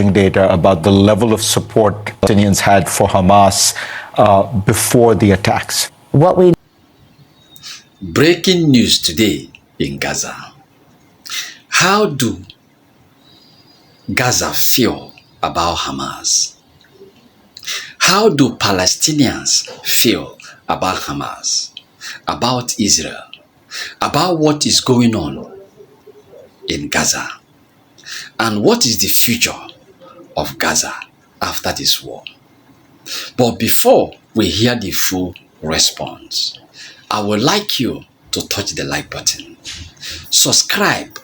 polling data about the level of support Palestinians had for Hamas before the attacks. Breaking news today in Gaza. How do Gaza feel about Hamas? How do Palestinians feel about Hamas, about Israel, about what is going on in Gaza? And what is the future of Gaza after this war? But before we hear the full response, I would like you to touch the like button, subscribe,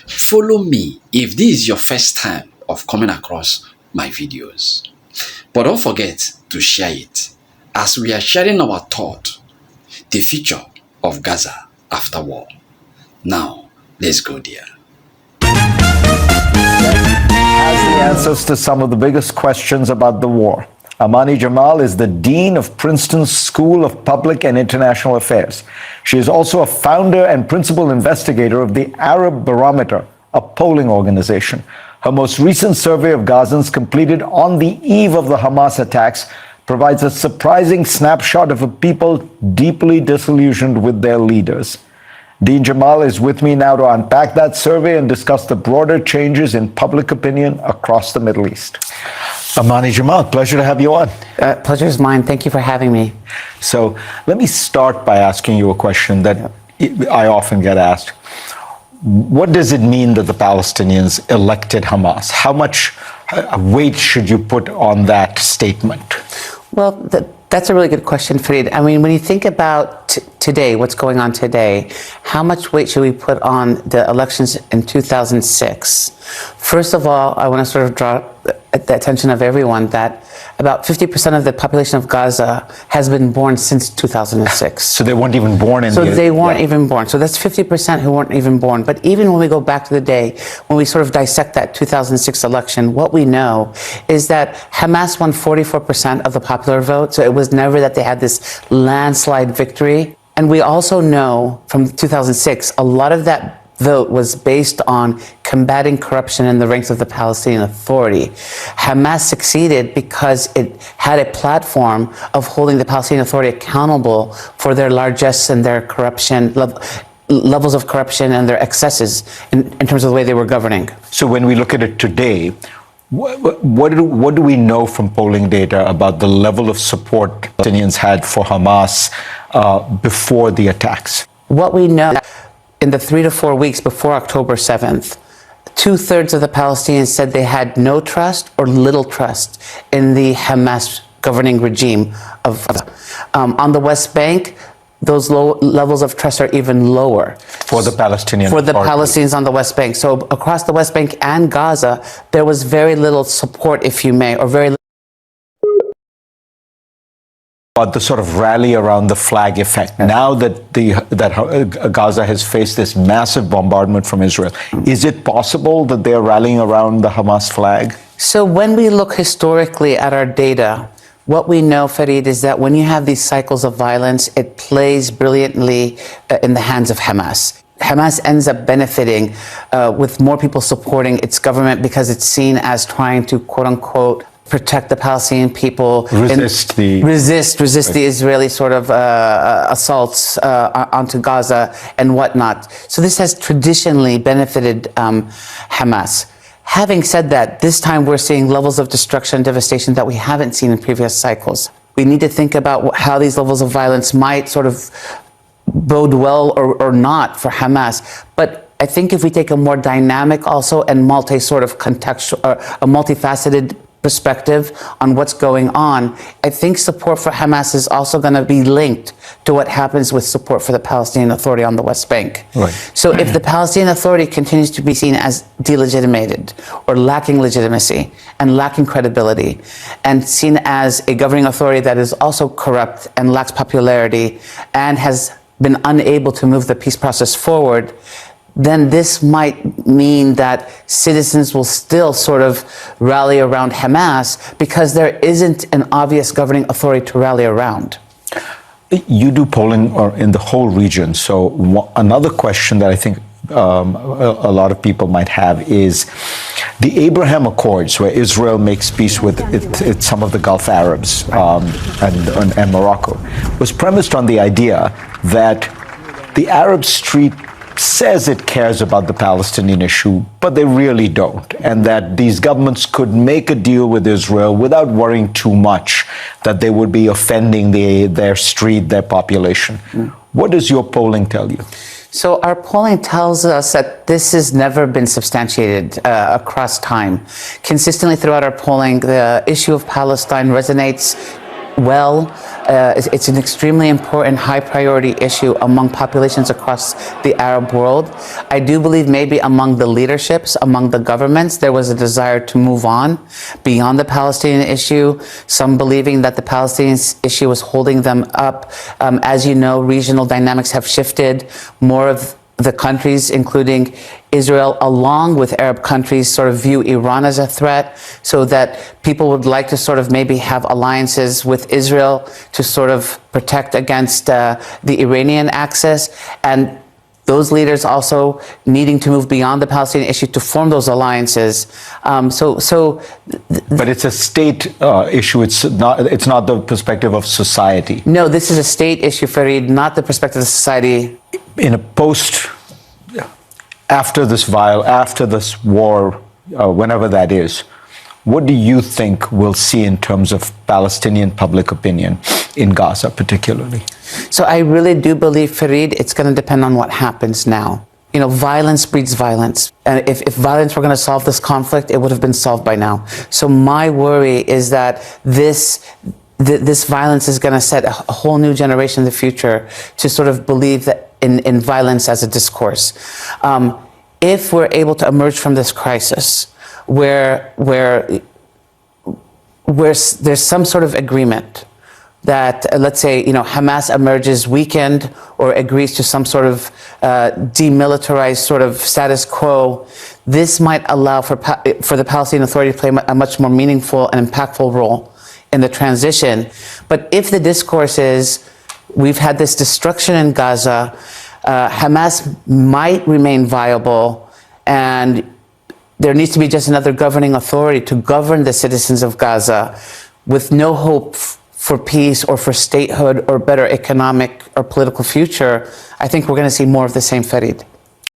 follow me if this is your first time of coming across my videos. But don't forget to share it as we are sharing our thought, the future of Gaza after war. Now, let's go there. Has the answers to some of the biggest questions about the war. Amani Jamal is the Dean of Princeton's School of Public and International Affairs. She is also a founder and principal investigator of the Arab Barometer, a polling organization. Her most recent survey of Gazans, completed on the eve of the Hamas attacks, provides a surprising snapshot of a people deeply disillusioned with their leaders. Dean Jamal is with me now to unpack that survey and discuss the broader changes in public opinion across the Middle East. Amani Jamal, pleasure to have you on. Pleasure is mine. Thank you for having me. So let me start by asking you a question that I often get asked. What does it mean that the Palestinians elected Hamas? How much weight should you put on that statement? Well, that's a really good question, Farid. I mean, when you think about today, what's going on today, how much weight should we put on the elections in 2006? First of all, I want to sort of draw the attention of everyone that about 50% of the population of Gaza has been born since 2006. So they weren't even born in So they weren't even born. So that's 50% who weren't even born. But even when we go back to the day, when we sort of dissect that 2006 election, what we know is that Hamas won 44% of the popular vote. So it was never that they had this landslide victory. And we also know from 2006, a lot of that vote was based on combating corruption in the ranks of the Palestinian Authority. Hamas succeeded because it had a platform of holding the Palestinian Authority accountable for their largesse and their corruption, levels of corruption and their excesses in terms of the way they were governing. So when we look at it today, what do we know from polling data about the level of support Palestinians had for Hamas before the attacks? What we know in the 3 to 4 weeks before October 7th, 2/3 of the Palestinians said they had no trust or little trust in the Hamas governing regime of Gaza. On the West Bank, those low levels of trust are even lower. For the Palestinians? For the Palestinians on the West Bank. So across the West Bank and Gaza, there was very little support, if you may, or very about the sort of rally around the flag effect. Now that Gaza has faced this massive bombardment from Israel, is it possible that they're rallying around the Hamas flag? So when we look historically at our data, what we know, Farid, is that when you have these cycles of violence, it plays brilliantly in the hands of Hamas. Hamas ends up benefiting with more people supporting its government because it's seen as trying to, quote unquote, protect the Palestinian people, resist the Israeli sort of assaults onto Gaza and whatnot. So this has traditionally benefited Hamas. Having said that, this time we're seeing levels of destruction and devastation that we haven't seen in previous cycles. We need to think about how these levels of violence might sort of bode well or not for Hamas. But I think if we take a more dynamic also and a multifaceted perspective on what's going on, I think support for Hamas is also going to be linked to what happens with support for the Palestinian Authority on the West Bank. Right. So if the Palestinian Authority continues to be seen as delegitimated or lacking legitimacy and lacking credibility and seen as a governing authority that is also corrupt and lacks popularity and has been unable to move the peace process forward, then this might mean that citizens will still sort of rally around Hamas because there isn't an obvious governing authority to rally around. You do polling in the whole region. So another question that I think a lot of people might have is the Abraham Accords, where Israel makes peace with some of the Gulf Arabs and Morocco, was premised on the idea that the Arab Street says it cares about the Palestinian issue, but they really don't, and that these governments could make a deal with Israel without worrying too much that they would be offending their street, their population. What does your polling tell you? So our polling tells us that this has never been substantiated across time. Consistently throughout our polling, the issue of Palestine resonates well. It's an extremely important, high priority issue among populations across the Arab world. I do believe maybe among the leaderships, among the governments, there was a desire to move on beyond the Palestinian issue, some believing that the Palestinian issue was holding them up. As you know, regional dynamics have shifted. More of the countries, including Israel, along with Arab countries, sort of view Iran as a threat, so that people would like to sort of maybe have alliances with Israel to sort of protect against the Iranian axis, and those leaders also needing to move beyond the Palestinian issue to form those alliances. But it's a state issue. It's not the perspective of society. No, this is a state issue, Fareed, not the perspective of society. In a after this war, whenever that is, what do you think we'll see in terms of Palestinian public opinion in Gaza particularly? So I really do believe, Fareed, it's going to depend on what happens now. You know, violence breeds violence. And if violence were going to solve this conflict, it would have been solved by now. So my worry is that this violence is going to set a whole new generation in the future to sort of believe that in violence as a discourse. If we're able to emerge from this crisis where there's some sort of agreement that, let's say, you know, Hamas emerges weakened or agrees to some sort of demilitarized sort of status quo, this might allow for the Palestinian Authority to play a much more meaningful and impactful role in the transition. But if the discourse is, we've had this destruction in Gaza, Hamas might remain viable, and there needs to be just another governing authority to govern the citizens of Gaza with no hope for peace or for statehood or better economic or political future, I think we're going to see more of the same, Fareed.